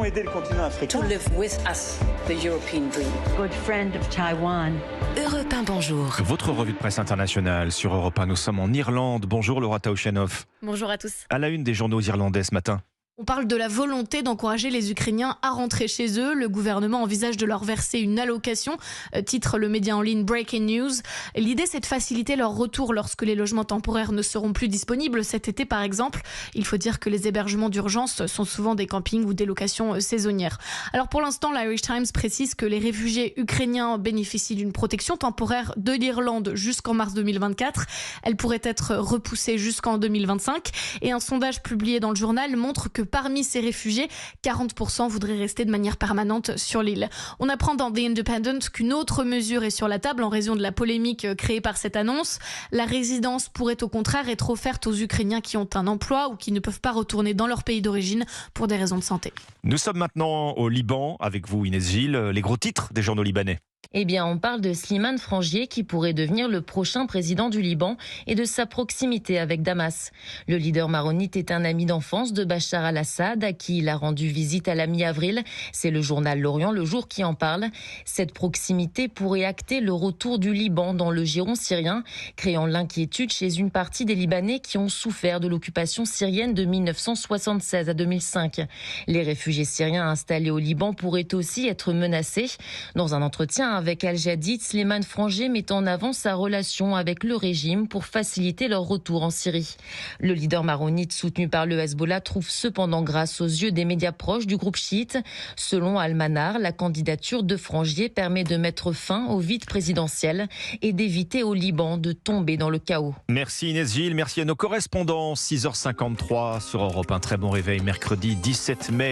allons aider le continent africain. To live with us, the European dream. Good friend of Taiwan. Europe 1, bonjour. Votre revue de presse internationale sur Europe 1. Nous sommes en Irlande. Bonjour Laura Taouchanoff. Bonjour à tous. À la une des journaux irlandais ce matin. On parle de la volonté d'encourager les Ukrainiens à rentrer chez eux. Le gouvernement envisage de leur verser une allocation, titre le média en ligne Breaking News. L'idée, c'est de faciliter leur retour lorsque les logements temporaires ne seront plus disponibles cet été, par exemple. Il faut dire que les hébergements d'urgence sont souvent des campings ou des locations saisonnières. Alors pour l'instant, l'Irish Times précise que les réfugiés ukrainiens bénéficient d'une protection temporaire de l'Irlande jusqu'en mars 2024. Elle pourrait être repoussée jusqu'en 2025. Et un sondage publié dans le journal montre que parmi ces réfugiés, 40% voudraient rester de manière permanente sur l'île. On apprend dans The Independent qu'une autre mesure est sur la table en raison de la polémique créée par cette annonce. La résidence pourrait au contraire être offerte aux Ukrainiens qui ont un emploi ou qui ne peuvent pas retourner dans leur pays d'origine pour des raisons de santé. Nous sommes maintenant au Liban avec vous Inès Gilles. Les gros titres des journaux libanais. Eh bien, on parle de Slimane Frangier qui pourrait devenir le prochain président du Liban et de sa proximité avec Damas. Le leader maronite est un ami d'enfance de Bachar al-Assad à qui il a rendu visite à la mi-avril. C'est le journal L'Orient Le Jour qui en parle. Cette proximité pourrait acter le retour du Liban dans le giron syrien, créant l'inquiétude chez une partie des Libanais qui ont souffert de l'occupation syrienne de 1976 à 2005. Les réfugiés syriens installés au Liban pourraient aussi être menacés. Dans un entretien avec Al Jadid, Slimane Frangier met en avant sa relation avec le régime pour faciliter leur retour en Syrie. Le leader maronite soutenu par le Hezbollah trouve cependant grâce aux yeux des médias proches du groupe chiite. Selon Al-Manar, la candidature de Frangier permet de mettre fin au vide présidentiel et d'éviter au Liban de tomber dans le chaos. Merci Inès Gilles, merci à nos correspondants. 6h53 sur Europe 1. Très bon réveil mercredi 17 mai.